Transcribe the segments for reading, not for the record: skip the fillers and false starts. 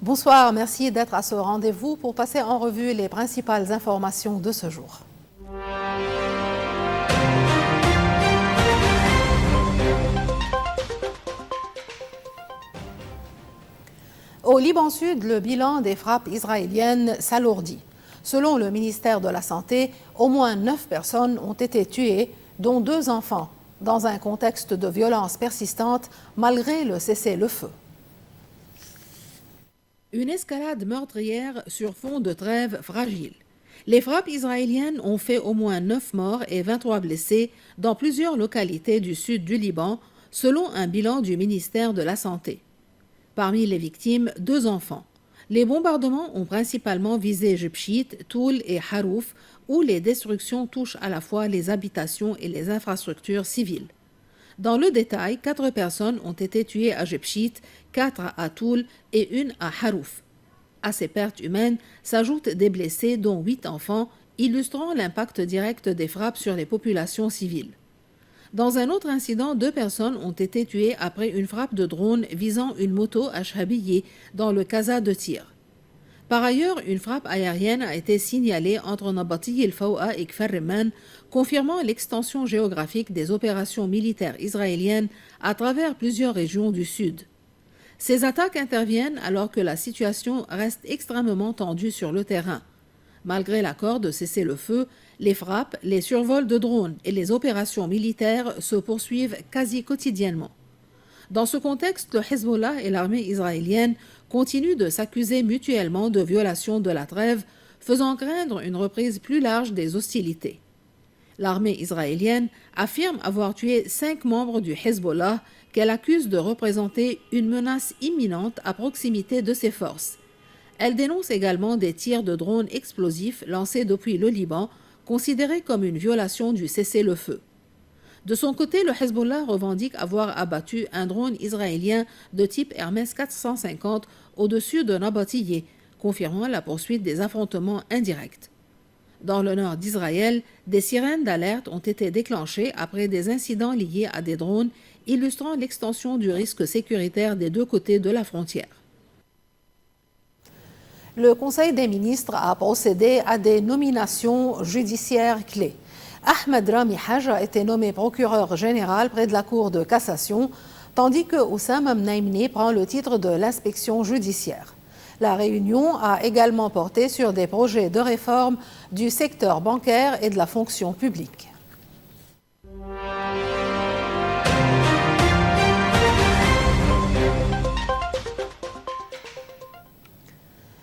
Bonsoir, merci d'être à ce rendez-vous pour passer en revue les principales informations de ce jour. Au Liban Sud, le bilan des frappes israéliennes s'alourdit. Selon le ministère de la Santé, au moins 9 personnes ont été tuées, dont 2 enfants, dans un contexte de violence persistante malgré le cessez-le-feu. Une escalade meurtrière sur fond de trêve fragile. Les frappes israéliennes ont fait au moins 9 morts et 23 blessés dans plusieurs localités du sud du Liban, selon un bilan du ministère de la Santé. Parmi les victimes, 2 enfants. Les bombardements ont principalement visé Jebchit, Toul et Harouf, où les destructions touchent à la fois les habitations et les infrastructures civiles. Dans le détail, 4 personnes ont été tuées à Jebchit, 4 à Toul et 1 à Harouf. À ces pertes humaines s'ajoutent des blessés, dont 8 enfants, illustrant l'impact direct des frappes sur les populations civiles. Dans un autre incident, 2 personnes ont été tuées après une frappe de drone visant une moto à Chhabiye, dans le Kaza de Tyr. Par ailleurs, une frappe aérienne a été signalée entre Nabati el-Fawa et Kfar Riman, confirmant l'extension géographique des opérations militaires israéliennes à travers plusieurs régions du sud. Ces attaques interviennent alors que la situation reste extrêmement tendue sur le terrain. Malgré l'accord de cessez-le-feu, les frappes, les survols de drones et les opérations militaires se poursuivent quasi quotidiennement. Dans ce contexte, le Hezbollah et l'armée israélienne continuent de s'accuser mutuellement de violation de la trêve, faisant craindre une reprise plus large des hostilités. L'armée israélienne affirme avoir tué 5 membres du Hezbollah qu'elle accuse de représenter une menace imminente à proximité de ses forces. Elle dénonce également des tirs de drones explosifs lancés depuis le Liban, considérés comme une violation du cessez-le-feu. De son côté, le Hezbollah revendique avoir abattu un drone israélien de type Hermès 450 au-dessus de Nabatieh, confirmant la poursuite des affrontements indirects. Dans le nord d'Israël, des sirènes d'alerte ont été déclenchées après des incidents liés à des drones, illustrant l'extension du risque sécuritaire des 2 côtés de la frontière. Le Conseil des ministres a procédé à des nominations judiciaires clés. Ahmed Rami Haj a été nommé procureur général près de la Cour de cassation, tandis que Oussama Mnaimni prend le titre de l'inspection judiciaire. La réunion a également porté sur des projets de réforme du secteur bancaire et de la fonction publique.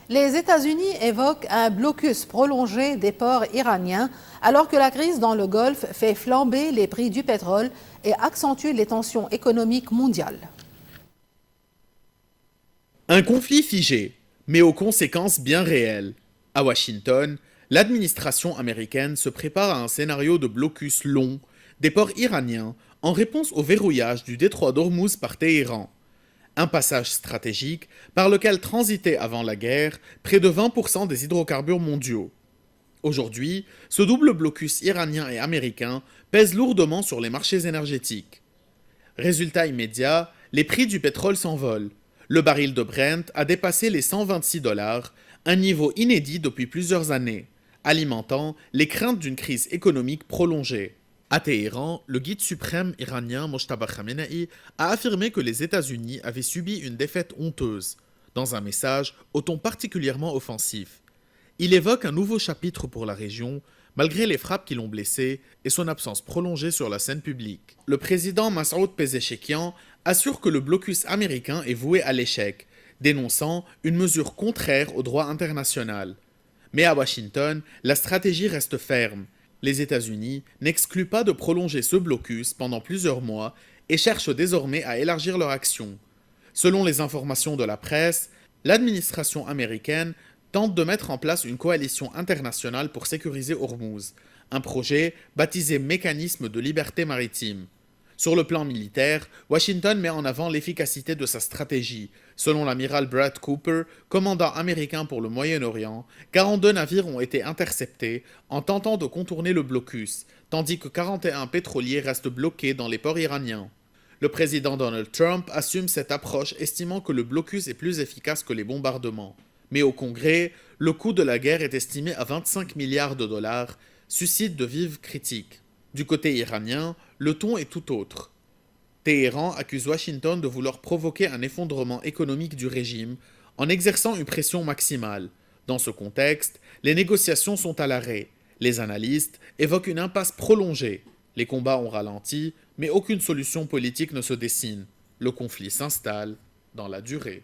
Les États-Unis évoquent un blocus prolongé des ports iraniens alors que la crise dans le Golfe fait flamber les prix du pétrole et accentue les tensions économiques mondiales. Un conflit figé, mais aux conséquences bien réelles. À Washington, l'administration américaine se prépare à un scénario de blocus long des ports iraniens en réponse au verrouillage du détroit d'Ormuz par Téhéran. Un passage stratégique par lequel transitaient avant la guerre près de 20% des hydrocarbures mondiaux. Aujourd'hui, ce double blocus iranien et américain pèse lourdement sur les marchés énergétiques. Résultat immédiat, les prix du pétrole s'envolent. Le baril de Brent a dépassé les $126, un niveau inédit depuis plusieurs années, alimentant les craintes d'une crise économique prolongée. À Téhéran, le guide suprême iranien Mojtaba Khamenei a affirmé que les États-Unis avaient subi une défaite honteuse, dans un message au ton particulièrement offensif. Il évoque un nouveau chapitre pour la région, malgré les frappes qui l'ont blessé et son absence prolongée sur la scène publique. Le président Masoud Pezeshkian assure que le blocus américain est voué à l'échec, dénonçant une mesure contraire au droit international. Mais à Washington, la stratégie reste ferme. Les États-Unis n'excluent pas de prolonger ce blocus pendant plusieurs mois et cherchent désormais à élargir leur action. Selon les informations de la presse, l'administration américaine tente de mettre en place une coalition internationale pour sécuriser Ormuz, un projet baptisé Mécanisme de liberté maritime. Sur le plan militaire, Washington met en avant l'efficacité de sa stratégie. Selon l'amiral Brad Cooper, commandant américain pour le Moyen-Orient, 42 navires ont été interceptés en tentant de contourner le blocus, tandis que 41 pétroliers restent bloqués dans les ports iraniens. Le président Donald Trump assume cette approche, estimant que le blocus est plus efficace que les bombardements. Mais au Congrès, le coût de la guerre est estimé à 25 milliards de dollars, suscite de vives critiques. Du côté iranien, le ton est tout autre. Téhéran accuse Washington de vouloir provoquer un effondrement économique du régime en exerçant une pression maximale. Dans ce contexte, les négociations sont à l'arrêt. Les analystes évoquent une impasse prolongée. Les combats ont ralenti, mais aucune solution politique ne se dessine. Le conflit s'installe dans la durée.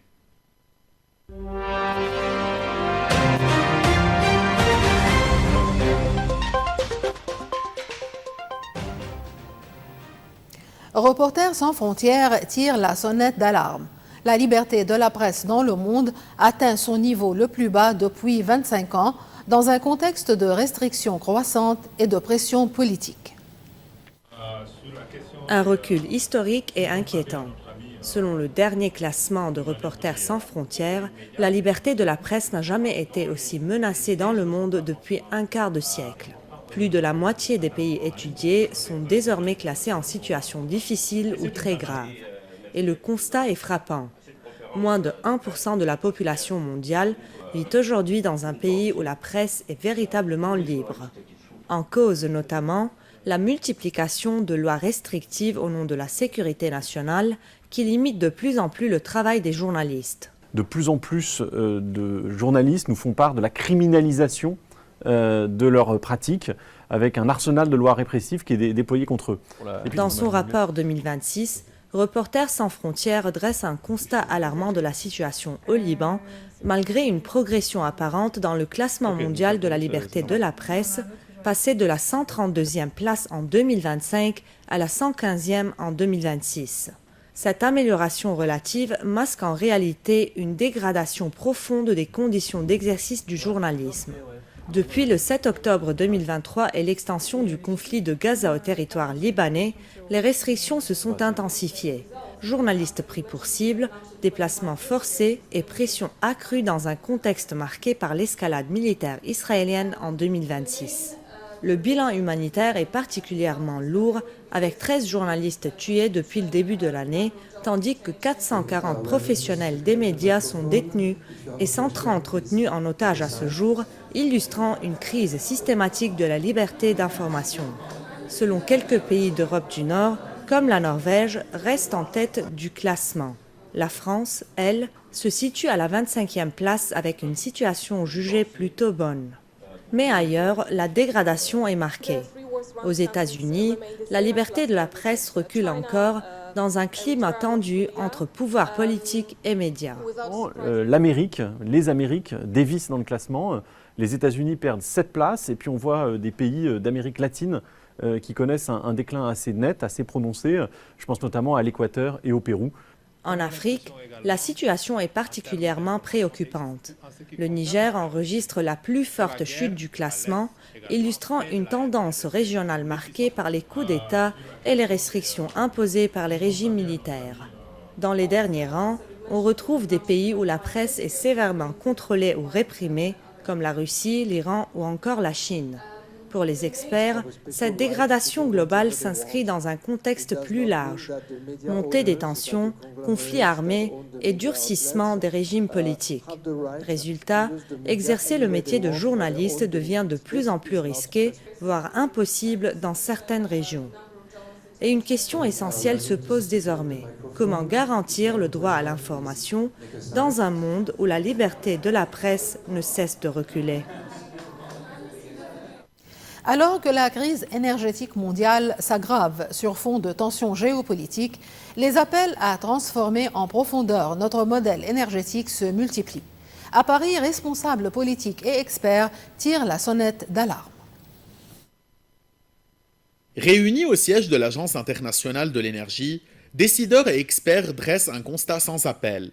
Reporters sans frontières tire la sonnette d'alarme. La liberté de la presse dans le monde atteint son niveau le plus bas depuis 25 ans, dans un contexte de restrictions croissantes et de pression politique. Un recul historique et inquiétant. Selon le dernier classement de Reporters sans frontières, la liberté de la presse n'a jamais été aussi menacée dans le monde depuis un quart de siècle. Plus de la moitié des pays étudiés sont désormais classés en situation difficile ou très grave. Et le constat est frappant. Moins de 1% de la population mondiale vit aujourd'hui dans un pays où la presse est véritablement libre. En cause notamment la multiplication de lois restrictives au nom de la sécurité nationale qui limitent de plus en plus le travail des journalistes. De plus en plus de journalistes nous font part de la criminalisation de leurs pratiques avec un arsenal de lois répressives qui est déployé contre eux. Dans son rapport 2026, Reporters sans frontières dresse un constat alarmant de la situation au Liban, malgré une progression apparente dans le classement mondial de la liberté de la presse, passé de la 132e place en 2025 à la 115e en 2026. Cette amélioration relative masque en réalité une dégradation profonde des conditions d'exercice du journalisme. Depuis le 7 octobre 2023 et l'extension du conflit de Gaza au territoire libanais, les restrictions se sont intensifiées. Journalistes pris pour cible, déplacements forcés et pression accrue dans un contexte marqué par l'escalade militaire israélienne en 2026. Le bilan humanitaire est particulièrement lourd, avec 13 journalistes tués depuis le début de l'année, tandis que 440 professionnels des médias sont détenus et 130 retenus en otage à ce jour, illustrant une crise systématique de la liberté d'information. Selon quelques pays d'Europe du Nord, comme la Norvège, reste en tête du classement. La France, elle, se situe à la 25e place avec une situation jugée plutôt bonne. Mais ailleurs, la dégradation est marquée. Aux États-Unis, la liberté de la presse recule encore dans un climat tendu entre pouvoir politique et médias. Les Amériques dévissent dans le classement. Les États-Unis perdent 7 places et puis on voit des pays d'Amérique latine qui connaissent un déclin assez net, assez prononcé. Je pense notamment à l'Équateur et au Pérou. En Afrique, la situation est particulièrement préoccupante. Le Niger enregistre la plus forte chute du classement, illustrant une tendance régionale marquée par les coups d'État et les restrictions imposées par les régimes militaires. Dans les derniers rangs, on retrouve des pays où la presse est sévèrement contrôlée ou réprimée, comme la Russie, l'Iran ou encore la Chine. Pour les experts, cette dégradation globale s'inscrit dans un contexte plus large. Montée des tensions, conflits armés et durcissement des régimes politiques. Résultat, exercer le métier de journaliste devient de plus en plus risqué, voire impossible dans certaines régions. Et une question essentielle se pose désormais. Comment garantir le droit à l'information dans un monde où la liberté de la presse ne cesse de reculer ? Alors que la crise énergétique mondiale s'aggrave sur fond de tensions géopolitiques, les appels à transformer en profondeur notre modèle énergétique se multiplient. À Paris, responsables politiques et experts tirent la sonnette d'alarme. Réunis au siège de l'Agence internationale de l'énergie, décideurs et experts dressent un constat sans appel.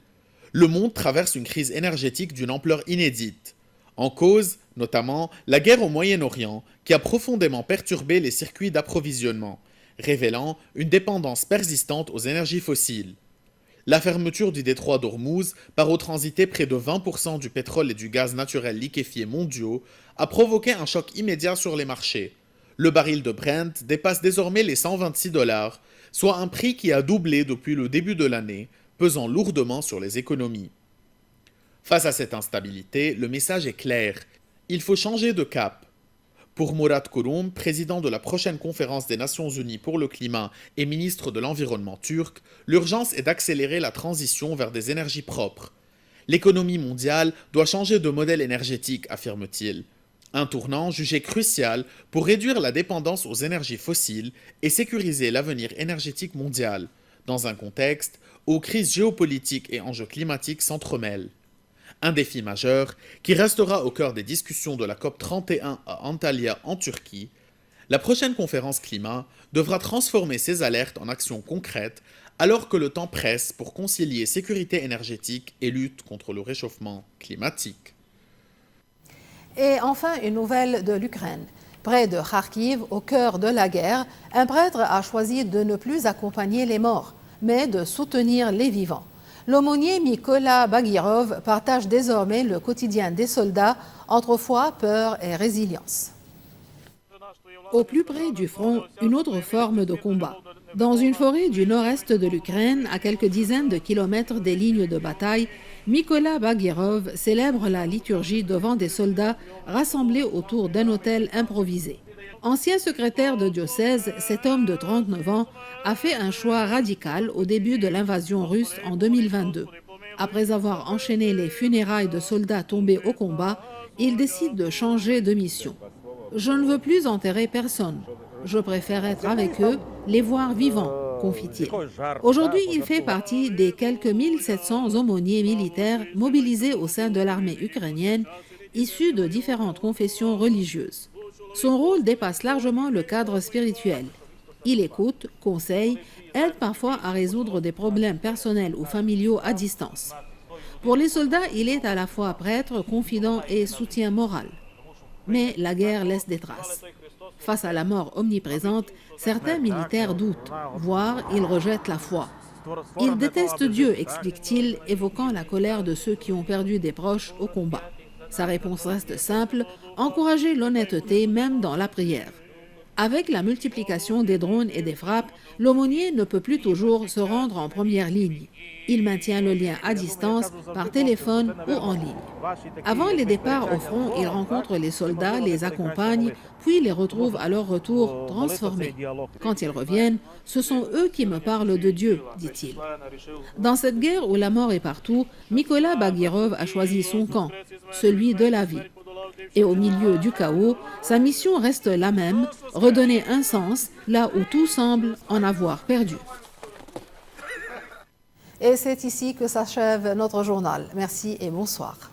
Le monde traverse une crise énergétique d'une ampleur inédite. En cause, notamment, la guerre au Moyen-Orient, qui a profondément perturbé les circuits d'approvisionnement, révélant une dépendance persistante aux énergies fossiles. La fermeture du détroit d'Ormuz, par où transiter près de 20% du pétrole et du gaz naturel liquéfié mondiaux, a provoqué un choc immédiat sur les marchés. Le baril de Brent dépasse désormais les $126, soit un prix qui a doublé depuis le début de l'année, pesant lourdement sur les économies. Face à cette instabilité, le message est clair. Il faut changer de cap. Pour Murat Kurum, président de la prochaine conférence des Nations Unies pour le climat et ministre de l'Environnement turc, l'urgence est d'accélérer la transition vers des énergies propres. L'économie mondiale doit changer de modèle énergétique, affirme-t-il. Un tournant jugé crucial pour réduire la dépendance aux énergies fossiles et sécuriser l'avenir énergétique mondial, dans un contexte où crises géopolitiques et enjeux climatiques s'entremêlent. Un défi majeur qui restera au cœur des discussions de la COP31 à Antalya en Turquie, la prochaine conférence climat devra transformer ces alertes en actions concrètes alors que le temps presse pour concilier sécurité énergétique et lutte contre le réchauffement climatique. Et enfin, une nouvelle de l'Ukraine. Près de Kharkiv, au cœur de la guerre, un prêtre a choisi de ne plus accompagner les morts, mais de soutenir les vivants. L'aumônier Mykola Bagirov partage désormais le quotidien des soldats entre foi, peur et résilience. Au plus près du front, une autre forme de combat. Dans une forêt du nord-est de l'Ukraine, à quelques dizaines de kilomètres des lignes de bataille, Mykola Bagirov célèbre la liturgie devant des soldats rassemblés autour d'un autel improvisé. Ancien secrétaire de diocèse, cet homme de 39 ans a fait un choix radical au début de l'invasion russe en 2022. Après avoir enchaîné les funérailles de soldats tombés au combat, il décide de changer de mission. « Je ne veux plus enterrer personne. Je préfère être avec eux, les voir vivants », confie-t-il. Aujourd'hui, il fait partie des quelques 1700 aumôniers militaires mobilisés au sein de l'armée ukrainienne, issus de différentes confessions religieuses. Son rôle dépasse largement le cadre spirituel. Il écoute, conseille, aide parfois à résoudre des problèmes personnels ou familiaux à distance. Pour les soldats, il est à la fois prêtre, confident et soutien moral. Mais la guerre laisse des traces. Face à la mort omniprésente, certains militaires doutent, voire ils rejettent la foi. Ils détestent Dieu, explique-t-il, évoquant la colère de ceux qui ont perdu des proches au combat. Sa réponse reste simple, encourager l'honnêteté même dans la prière. Avec la multiplication des drones et des frappes, l'aumônier ne peut plus toujours se rendre en première ligne. Il maintient le lien à distance, par téléphone ou en ligne. Avant les départs au front, il rencontre les soldats, les accompagne, puis les retrouve à leur retour transformés. Quand ils reviennent, ce sont eux qui me parlent de Dieu, dit-il. Dans cette guerre où la mort est partout, Mykola Bagirov a choisi son camp, celui de la vie. Et au milieu du chaos, sa mission reste la même, redonner un sens là où tout semble en avoir perdu. Et c'est ici que s'achève notre journal. Merci et bonsoir.